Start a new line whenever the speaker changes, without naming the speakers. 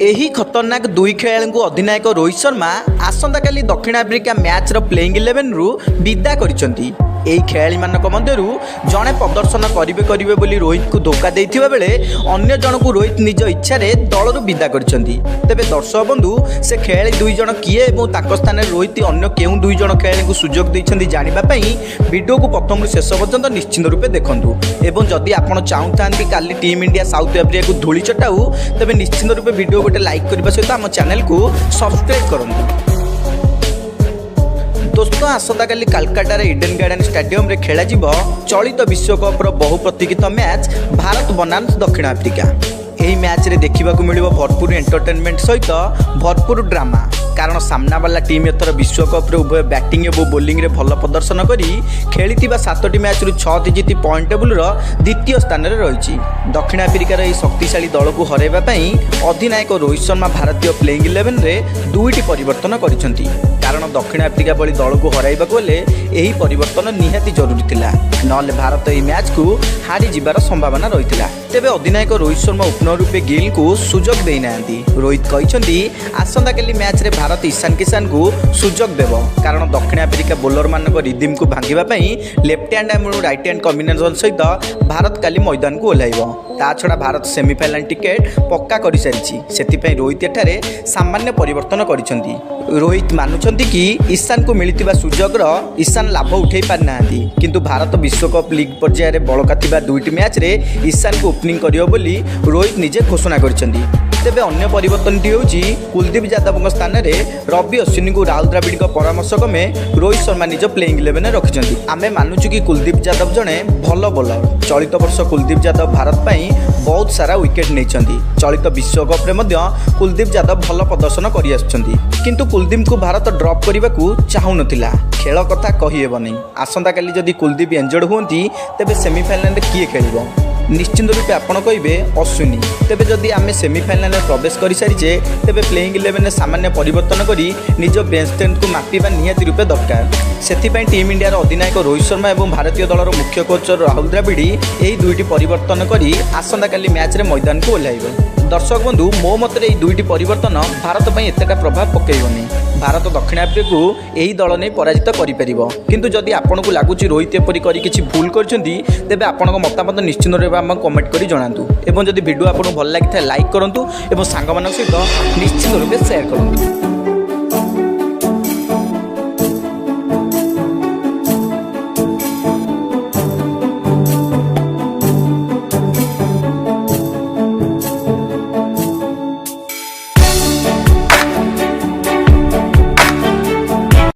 ଏହି ଖତରନାକ ଦୁଇ ଖେଳାଳିଙ୍କୁ ଅଧିନାୟକ ରୋହିତ ଶର୍ମା ଆସନ୍ତାକାଲି ଦକ୍ଷିଣ ଆଫ୍ରିକା ମ୍ୟାଚ୍ର ପ୍ଲେଇଂ 11ରୁ ବିଦା କରିଛନ୍ତି। ଏହି ଖେଳାଳିମାନଙ୍କ ମଧ୍ୟରୁ ଜଣେ ପ୍ରଦର୍ଶନ କରିବେ ବୋଲି ରୋହିତଙ୍କୁ ଧୋକା ଦେଇଥିବା ବେଳେ ଅନ୍ୟ ଜଣକୁ ରୋହିତ ନିଜ ଇଚ୍ଛାରେ ଦଳରୁ ବିଦା କରିଛନ୍ତି। ତେବେ ଦର୍ଶକ ବନ୍ଧୁ, ସେ ଖେଳାଳି ଦୁଇ ଜଣ କିଏ ଏବଂ ତାଙ୍କ ସ୍ଥାନରେ ରୋହିତ ଅନ୍ୟ କେଉଁ ଦୁଇ ଜଣ ଖେଳାଳିଙ୍କୁ ସୁଯୋଗ ଦେଇଛନ୍ତି ଜାଣିବା ପାଇଁ ଭିଡ଼ିଓକୁ ପ୍ରଥମରୁ ଶେଷ ପର୍ଯ୍ୟନ୍ତ ନିଶ୍ଚିତ ରୂପେ ଦେଖନ୍ତୁ। ଏବଂ ଯଦି ଆପଣ ଚାହୁଁଥାନ୍ତି କାଲି ଟିମ୍ ଇଣ୍ଡିଆ ସାଉଥ ଆଫ୍ରିକାକୁ ଧୂଳି ଚଟାଉ, ତେବେ ନିଶ୍ଚିତ ରୂପେ ଭିଡ଼ିଓ ଗୋଟେ ଲାଇକ୍ କରିବା ସହିତ ଆମ ଚ୍ୟାନେଲକୁ ସବସ୍କ୍ରାଇବ୍ କରନ୍ତୁ। दोस्तों, आसंताकाली कालकाटार इडेन गार्डन स्टेडियम रे खेला चलित विश्वकप्र बहु प्रतीक्षित मैच भारत बनाम दक्षिण आफ्रिका। यही मैच रे देखा मिलिबो भरपूर एंटरटेनमेंट सहित भरपूर ड्रामा, कारण सामना वाला टीम एथर विश्वकप्रे उभय बैटिंग और बोलिंग रे भल प्रदर्शन करी खेली 7टी मैच रु 6टी जीति पॉइंट टेबुल द्वितीय स्थान में रही। दक्षिण आफ्रिकार यह शक्तिशाली दल को हरैबा पई अधिनायक रोहित शर्मा भारतीय प्लेइंग 11 रे 2टी परिवर्तन करिसेंती, कारण दक्षिण आफ्रिका भली दल को हरैबा गले यही परिवर्तन निहाती जरूरी थिला, नले भारत यह मैच को हारी जिबार संभावना रही। तेबे अधिनायक रोहित शर्मा ओपनर रूपे गिल को सुजोग देना। रोहित कहते आसंताकाली मैच रे भारत ईशान किशन को सुजोग देव, कारण दक्षिण आफ्रिका बोलर मान रिदिम को भांगापी लेफ्ट हैंड और राइट हैंड कॉम्बिनेशन सहित भारत काली मैदान को ओह्लैब। ता छड़ा भारत सेमिफाइनाल टिकेट पक्का कर सारी, से रोहित एठारे सामान्य परिवर्तन करिसेंती। रोहित मानुछंती कि ईशान को मिलता सुजोगर ईशान लाभ उठे पारना, किंतु भारत विश्वकप लीग पर्यायर बड़का 2टी मैच रे ईशान को ओपनिंग करियो बोली रोहित निजे घोषणा करिसेंती। तेबे अन्य परिवर्तनटी होउची कुलदीप यादव स्थान में रवि अश्विनी को राहुल द्रविड़ परामर्श क्रमे रोहित शर्मा निज प्लेइंग 11 में रखिछंती। आमे मानुचु कि कुलदीप यादव जने भल बोलर। चलित वर्ष कुलदीप यादव भारत पई बहुत सारा विकेट नहीं। चलित विश्वकप रे मध्य कुलदीप यादव भल प्रदर्शन करि आछंती, किंतु कुलदीप को भारत ड्रॉप करने को चाहू नथिला। खेल कथा कहि हेबनी। आसंताकाली जदि कुलदीप इंजर्ड हुंती तेबे सेमिफाइनल रे किए खेलिबो? निश्चित रूपे आपण कहे अश्विनी। तेबे जदि आमे सेमिफाइनल में प्रवेश कर सारीचे तेबे प्लेइंग 11 में सामान्य परिवर्तन करी निज बेंच स्ट्रेंथ को मापिबा निहाती रूपे दरकार। सेथिपाई टीम इंडिया अधिनायक रोहित शर्मा और भारतीय दलर मुख्य कोच राहुल द्रविड़ यही 2टी परिवर्तन करी आसंताकाली मैच रे मैदान को ओह्लैब। दर्शक बंधु, मो मत यही 2टी परिवर्तन भारत पर एतेटा प्रभाव पकईबनी। भारत दक्षिण आफ्रिका को यही दल नहीं पराजित करिपरिबो, किंतु जदि आपनको लागुची रोहित एपरी करी किछि भूल करछंती तेबे आपनको मतामत निश्चित रूपे आमक कमेंट करी जणांतु। एवं जदि वीडियो आपनको भल लागिथा लाइक करंतु एवं सांगମାନଙ୍କ सहित निश्चित रूपे शेयर करंतु।